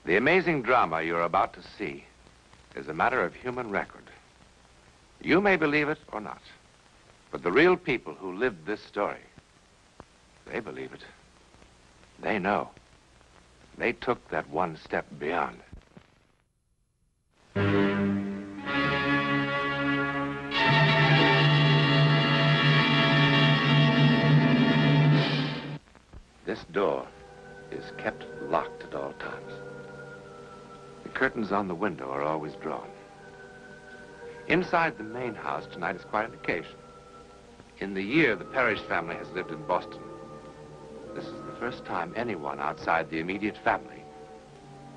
The amazing drama you're about to see is a matter of human record. You may believe it or not, but the real people who lived this story, they believe it. They know. They took that one step beyond. This door is kept locked at all times. The curtains on the window are always drawn. Inside the main house tonight is quite an occasion. In the year the Parrish family has lived in Boston, this is the first time anyone outside the immediate family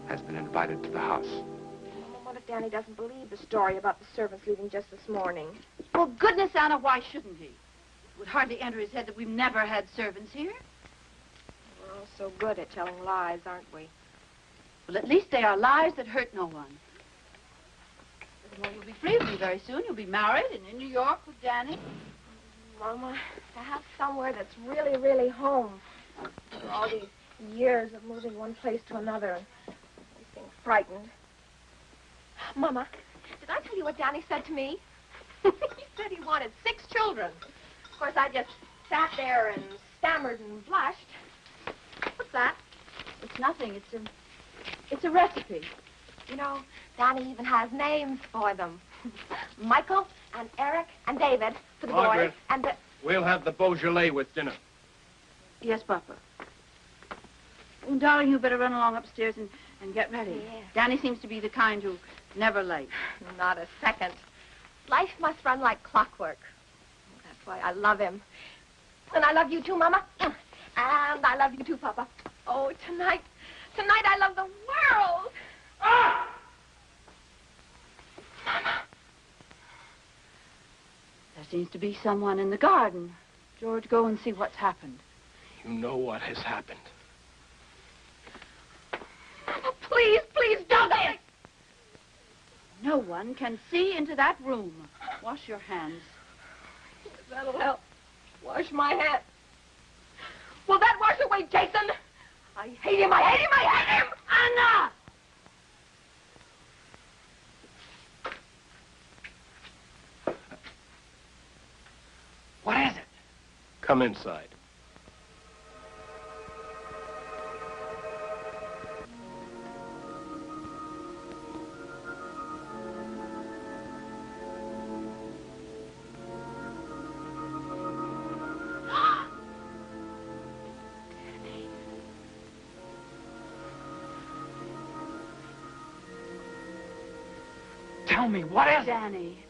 has been invited to the house. What if Danny doesn't believe the story about the servants leaving just this morning? Well, goodness, Anna, why shouldn't he? It would hardly enter his head that we've never had servants here. We're all so good at telling lies, aren't we? Well, at least they are lies that hurt no one. Well, you'll be free with me very soon. You'll be married and in New York with Danny. Mama, to have somewhere that's really, really home. After all these years of moving one place to another and being frightened. Mama, did I tell you what Danny said to me? He said he wanted 6 children. Of course, I just sat there and stammered and blushed. What's that? It's nothing. It's a recipe. You know, Danny even has names for them. Michael and Eric and David for the Margaret, boys. And the... We'll have the Beaujolais with dinner. Yes, Papa. Oh, darling, you better run along upstairs and get ready. Yeah. Danny seems to be the kind who never late. Not a second. Life must run like clockwork. That's why I love him. And I love you too, Mama. And I love you too, Papa. Oh, tonight I love the world. Ah! Mama. There seems to be someone in the garden. George, go and see what's happened. You know what has happened. Mama, please, please don't. No one can see into that room. Wash your hands. That'll help. Wash my hands. Will that wash away Jason? I hate him, I hate him, I hate him! Anna! What is it? Come inside. Tell me, what is it? Danny,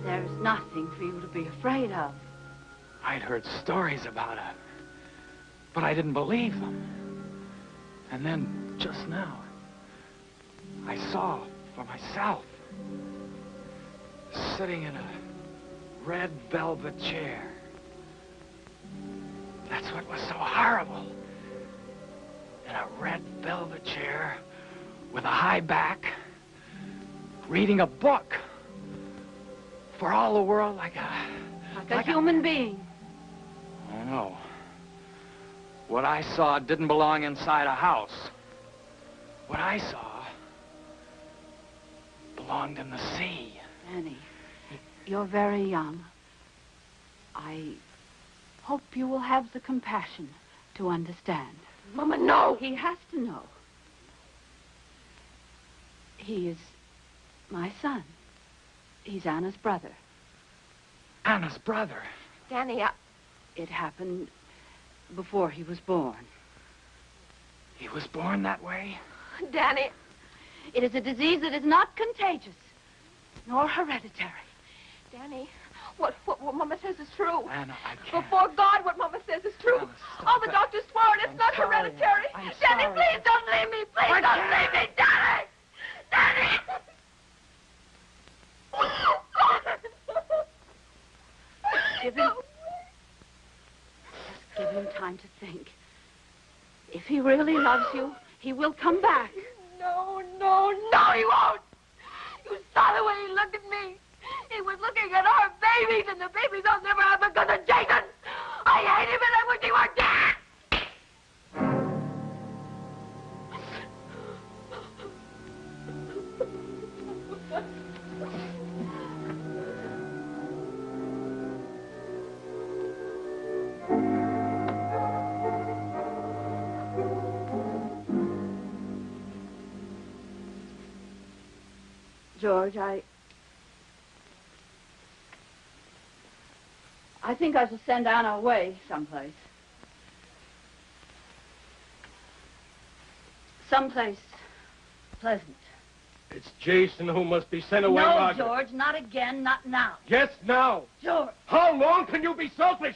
there's nothing for you to be afraid of. I'd heard stories about it, but I didn't believe them. And then, just now, I saw for myself, sitting in a red velvet chair. That's what was so horrible. In a red velvet chair with a high back, reading a book for all the world like a human being. Oh, no. What I saw didn't belong inside a house. What I saw belonged in the sea. Danny, you're very young. I hope you will have the compassion to understand. Mama, no! He has to know. He is my son. He's Anna's brother. Anna's brother? Danny, It happened before he was born. He was born that way? Danny. It is a disease that is not contagious, nor hereditary. Danny, what Mama says is true. Anna, I can't. Before God, what Mama says is true. Anna, stop all the it. doctors swore it. It's I'm not sorry, hereditary. I'm Danny, sorry. please don't leave me. Please don't leave me, Danny. Danny. Give him time to think. If he really loves you, he will come back. No, he won't. You saw the way he looked at me. He was looking at our babies, and the babies I'll never have because of Jason. I hate him, and I wish he were dead. George. I think I shall send Anna away someplace. Someplace pleasant. It's Jason who must be sent away, No, Margaret. George, not again, not now. Yes, now. George. How long can you be selfish?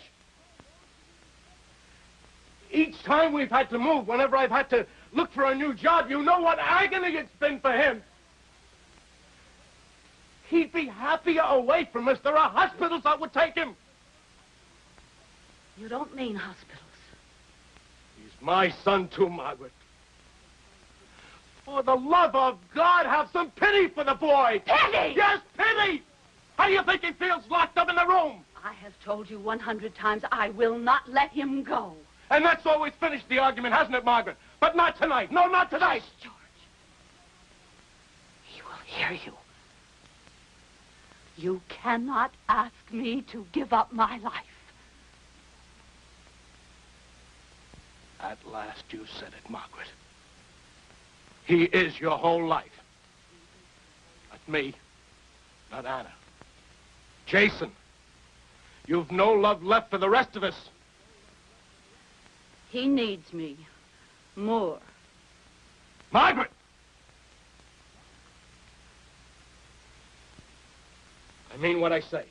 Each time we've had to move, whenever I've had to look for a new job, you know what agony it's been for him. He'd be happier away from us. There are hospitals that would take him. You don't mean hospitals. He's my son, too, Margaret. For the love of God, have some pity for the boy. Pity? Yes, pity! How do you think he feels locked up in the room? I have told you 100 times I will not let him go. And that's always finished the argument, hasn't it, Margaret? But not tonight. No, not tonight. Hush, George. He will hear you. You cannot ask me to give up my life. At last you said it, Margaret. He is your whole life. Not me. Not Anna. Jason. You've no love left for the rest of us. He needs me more. Margaret! I mean what I say.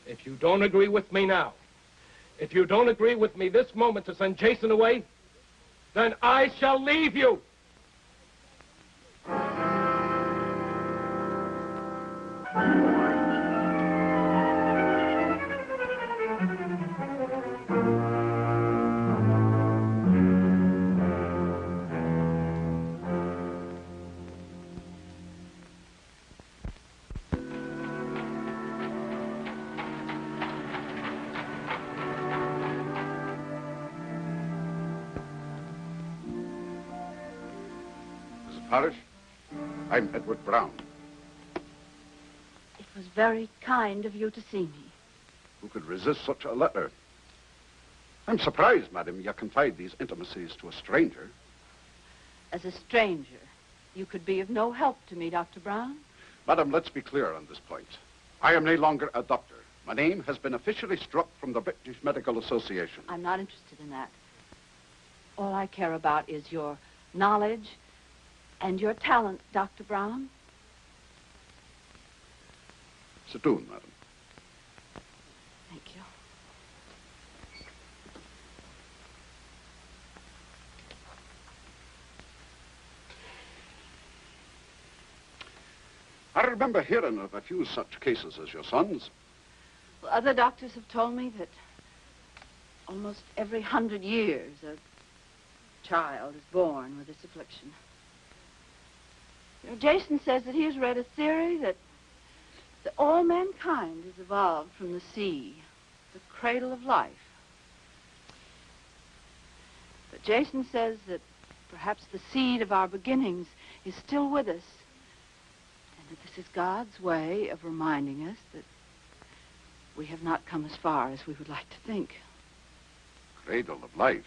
If you don't agree with me now, if you don't agree with me this moment to send Jason away, then I shall leave you. Parrish, I'm Edward Brown. It was very kind of you to see me. Who could resist such a letter? I'm surprised, madam, you confide these intimacies to a stranger. As a stranger, you could be of no help to me, Dr. Brown. Madam, let's be clear on this point. I am no longer a doctor. My name has been officially struck from the British Medical Association. I'm not interested in that. All I care about is your knowledge and your talent, Dr. Brown. Sit down, madam. Thank you. I remember hearing of a few such cases as your son's. Well, other doctors have told me that almost every 100 years a child is born with this affliction. You know, Jason says that he has read a theory that all mankind has evolved from the sea, the cradle of life. But Jason says that perhaps the seed of our beginnings is still with us, and that this is God's way of reminding us that we have not come as far as we would like to think. Cradle of life.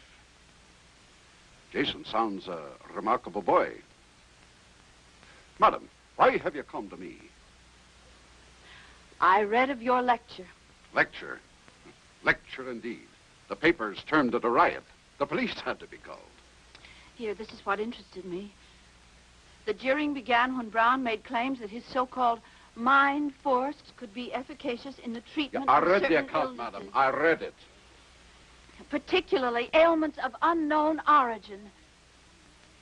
Jason sounds a remarkable boy. Madam, why have you come to me? I read of your lecture. Lecture? Lecture indeed. The papers termed it a riot. The police had to be called. Here, this is what interested me. The jeering began when Brown made claims that his so-called mind force could be efficacious in the treatment I of read certain the account, illnesses, madam. I read it. particularly ailments of unknown origin.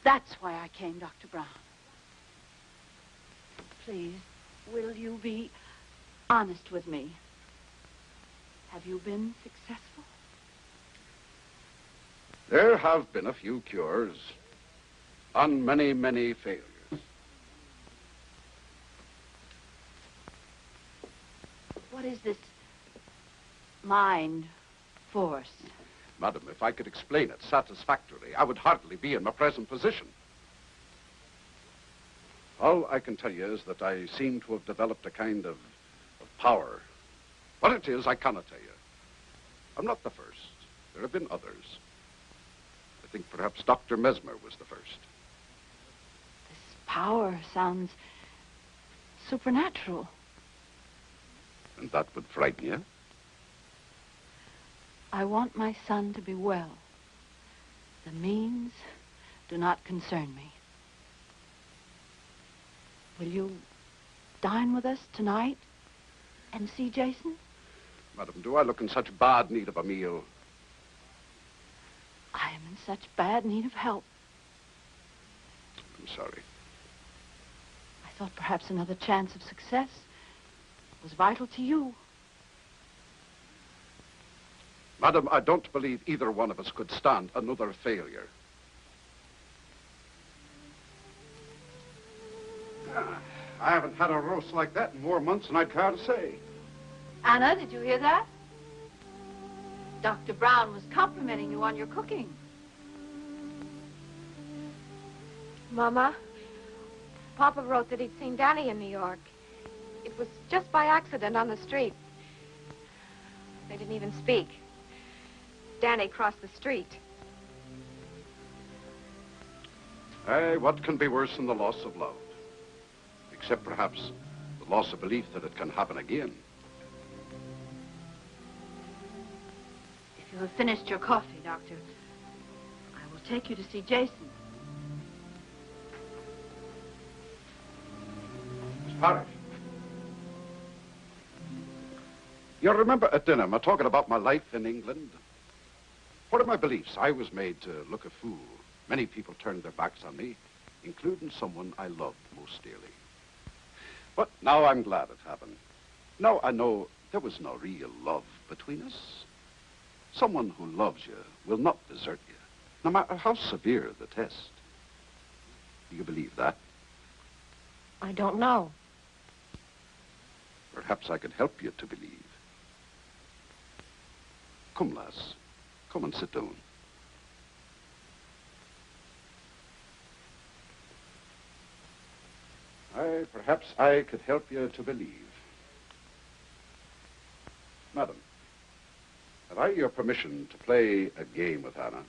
That's why I came, Dr. Brown. Please, will you be honest with me? Have you been successful? There have been a few cures and many, many failures. What is this mind force? Madam, if I could explain it satisfactorily, I would hardly be in my present position. All I can tell you is that I seem to have developed a kind of power. What it is, I cannot tell you. I'm not the first. There have been others. I think perhaps Dr. Mesmer was the first. This power sounds supernatural. And that would frighten you? I want my son to be well. The means do not concern me. Will you dine with us tonight and see Jason? Madam, do I look in such bad need of a meal? I am in such bad need of help. I'm sorry. I thought perhaps another chance of success was vital to you. Madam, I don't believe either one of us could stand another failure. I haven't had a roast like that in more months than I'd care to say. Anna, did you hear that? Dr. Brown was complimenting you on your cooking. Mama, Papa wrote that he'd seen Danny in New York. It was just by accident on the street. They didn't even speak. Danny crossed the street. Aye, what can be worse than the loss of love? Except perhaps the loss of belief that it can happen again. If you have finished your coffee, Doctor, I will take you to see Jason. Miss Parrish. You remember at dinner, me talking about my life in England? What are my beliefs? I was made to look a fool. Many people turned their backs on me, including someone I loved most dearly. But now I'm glad it happened. Now I know there was no real love between us. Someone who loves you will not desert you, no matter how severe the test. Do you believe that? I don't know. Perhaps I could help you to believe. Come, lass. Come and sit down. Perhaps I could help you to believe. Madam, have I your permission to play a game with Anna?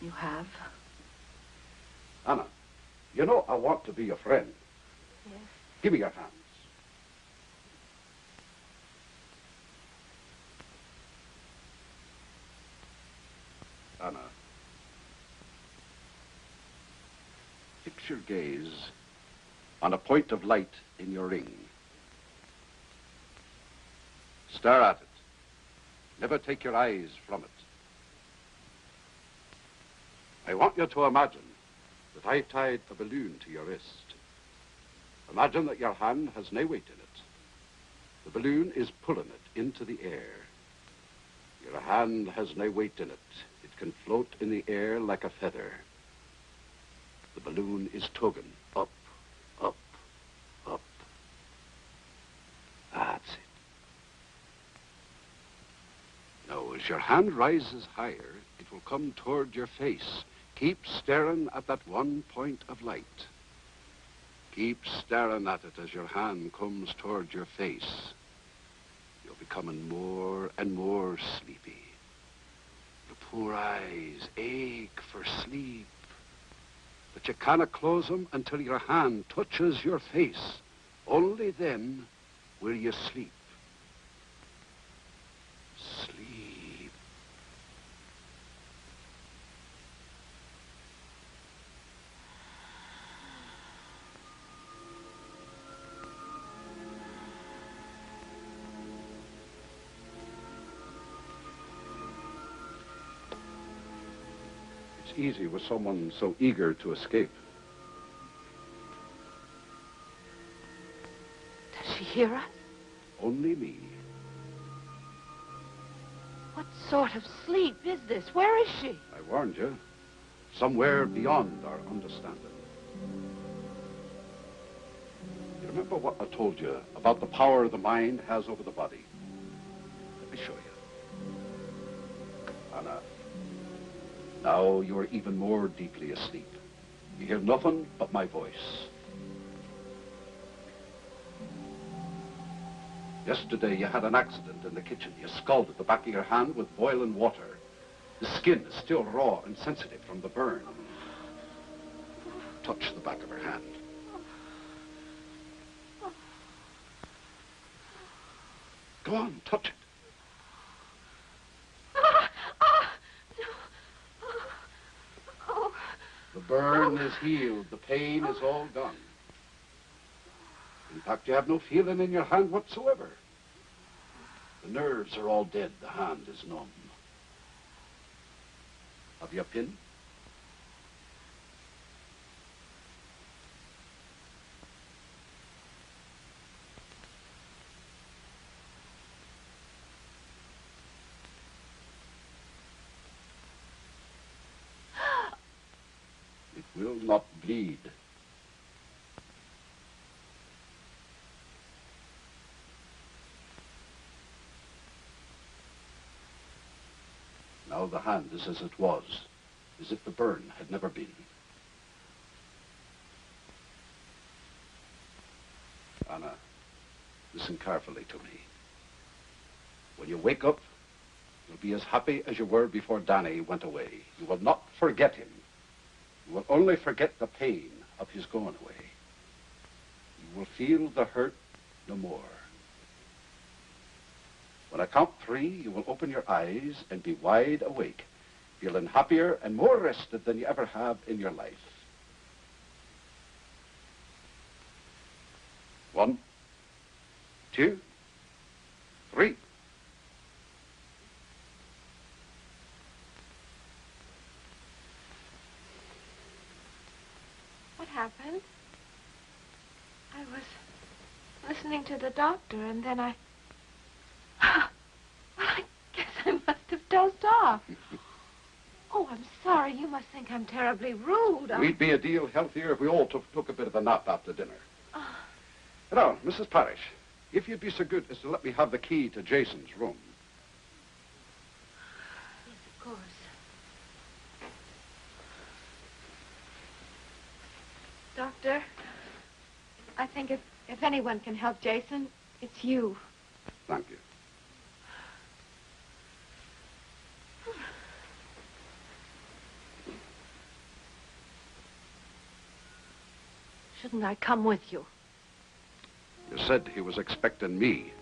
You have? Anna, you know I want to be your friend. Yes. Give me your hands. Anna, fix your gaze on a point of light in your ring. Stare at it. Never take your eyes from it. I want you to imagine that I've tied a balloon to your wrist. Imagine that your hand has no weight in it. The balloon is pulling it into the air. Your hand has no weight in it. It can float in the air like a feather. The balloon is tugging up, up, up. That's it. Now, as your hand rises higher, it will come toward your face. Keep staring at that one point of light. Keep staring at it as your hand comes toward your face. You're becoming more and more sleepy. Your poor eyes ache for sleep. But you cannot close them until your hand touches your face. Only then will you sleep. Sleep. It's easy with someone so eager to escape. Does she hear us? Only me. What sort of sleep is this? Where is she? I warned you. Somewhere beyond our understanding. You remember what I told you about the power the mind has over the body? Let me show you. Anna, now you are even more deeply asleep. You hear nothing but my voice. Yesterday you had an accident in the kitchen. You scalded the back of your hand with boiling water. The skin is still raw and sensitive from the burn. touch the back of her hand. Go on, touch it. The burn is healed. The pain is all gone. In fact, you have no feeling in your hand whatsoever. The nerves are all dead. The hand is numb. Have you a pin? It will not bleed. Now the hand is as it was, as if the burn had never been. Anna, listen carefully to me. When you wake up, you'll be as happy as you were before Danny went away. You will not forget him. You will only forget the pain of his going away. You will feel the hurt no more. When I count 3, you will open your eyes and be wide awake, feeling happier and more rested than you ever have in your life. 1, 2, 3. What happened? I was listening to the doctor, and then I... Well, I guess I must have dozed off. Oh, I'm sorry. You must think I'm terribly rude. We'd be a deal healthier if we all took a bit of a nap after dinner. Now, Mrs. Parrish, if you'd be so good as to let me have the key to Jason's room. Yes, of course. Doctor, I think if anyone can help Jason, it's you. Thank you. Shouldn't I come with you? You said he was expecting me.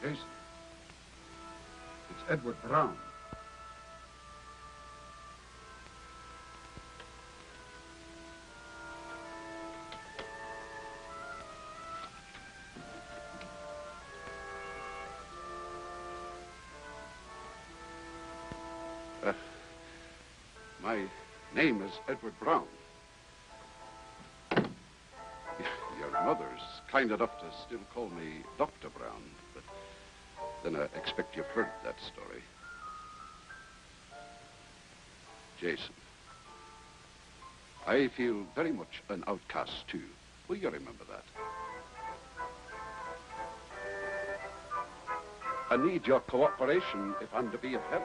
Jason, it's Edward Brown. My name is Edward Brown. Your mother's kind enough to still call me Dr. Brown, but then I expect you've heard that story. Jason, I feel very much an outcast, too. Will you remember that? I need your cooperation if I'm to be of help.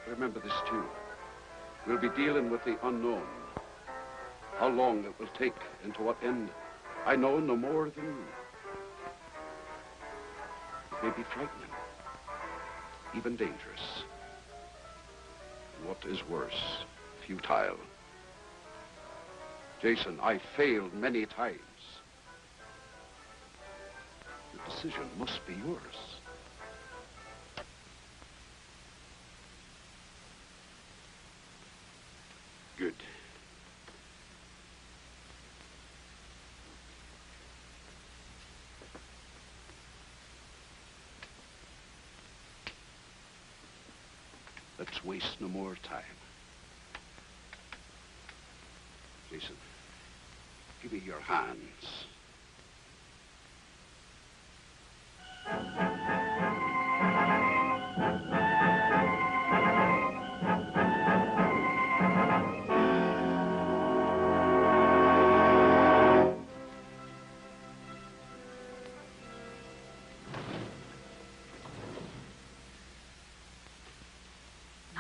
Remember this, too. We'll be dealing with the unknown. How long it will take and to what end, I know no more than you. It may be frightening, even dangerous. And what is worse, futile. Jason, I failed many times. The decision must be yours. Good. Let's waste no more time. Jason, give me your hands.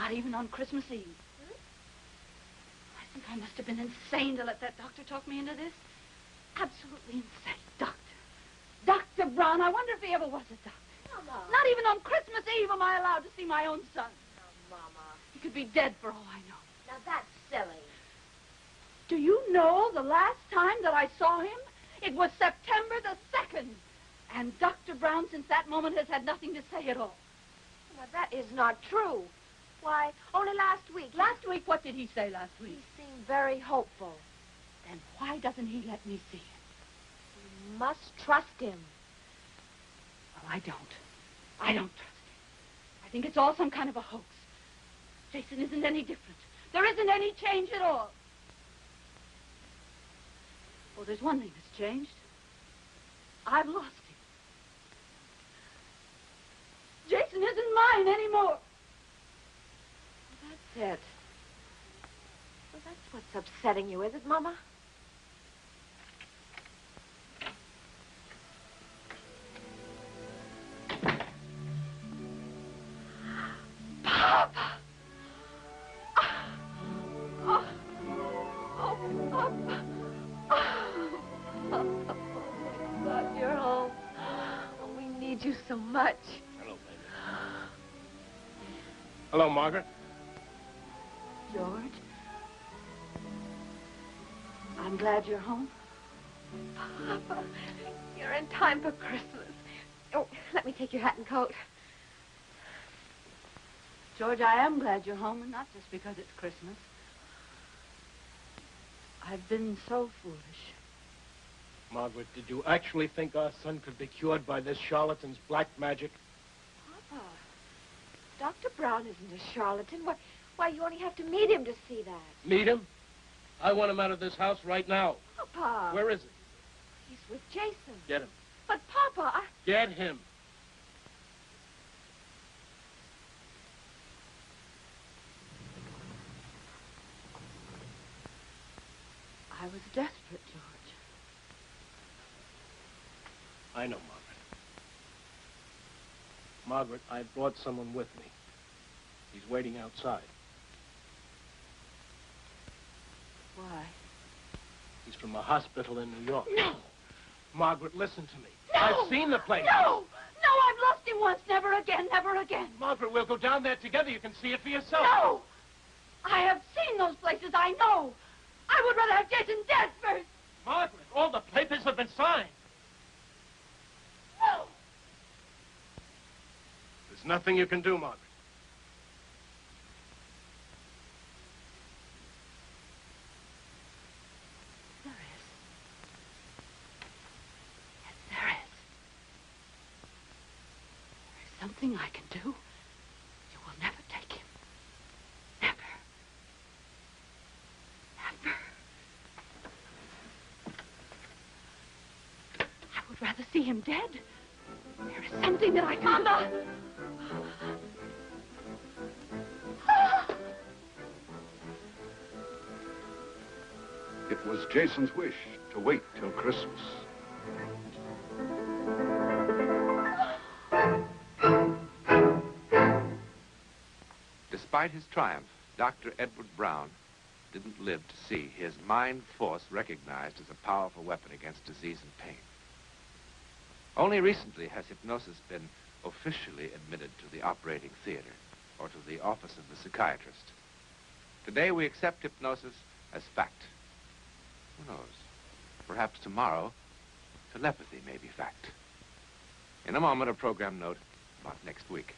Not even on Christmas Eve. I think I must have been insane to let that doctor talk me into this. Absolutely insane. Dr. Brown, I wonder if he ever was a doctor. Mama. Not even on Christmas Eve am I allowed to see my own son. No, Mama. He could be dead for all I know. Now, that's silly. Do you know the last time that I saw him? It was September the 2nd. And Dr. Brown, since that moment, has had nothing to say at all. Now, that is not true. Why, only last week. Last week, what did he say last week? He seemed very hopeful. Then why doesn't he let me see him? You must trust him. Well, I don't. I don't trust him. I think it's all some kind of a hoax. Jason isn't any different. There isn't any change at all. Oh, there's one thing that's changed. I've lost him. Jason isn't mine anymore. Well, that's it. Well, that's what's upsetting you, is it, Mama? Papa! God, you're home. Oh, we need you so much. Hello, baby. Hello, Margaret. George, I'm glad you're home. Papa, you're in time for Christmas. Oh, let me take your hat and coat. George, I am glad you're home, and not just because it's Christmas. I've been so foolish. Margaret, did you actually think our son could be cured by this charlatan's black magic? Papa, Dr. Brown isn't a charlatan. Why, you only have to meet him to see that. Meet him? I want him out of this house right now. Papa. Where is he? He's with Jason. Get him. But, Papa, Get him. I was desperate, George. I know, Margaret. Margaret, I brought someone with me. He's waiting outside. Why? He's from a hospital in New York. No! Margaret, listen to me. No! I've seen the place. No! No, I've lost him once. Never again, never again. Margaret, we'll go down there together. You can see it for yourself. No! I have seen those places. I know. I would rather have Jason dead first. Margaret, all the papers have been signed. No! There's nothing you can do, Margaret. There is. Yes, there is. There's something I can do. You will never take him. Never. Never. I would rather see him dead. There is something that I can... Mama! It was Jason's wish to wait till Christmas. Despite his triumph, Dr. Edward Brown didn't live to see his mind force recognized as a powerful weapon against disease and pain. Only recently has hypnosis been officially admitted to the operating theater or to the office of the psychiatrist. Today we accept hypnosis as fact. Who knows? Perhaps tomorrow, telepathy may be fact. In a moment, a program note about next week.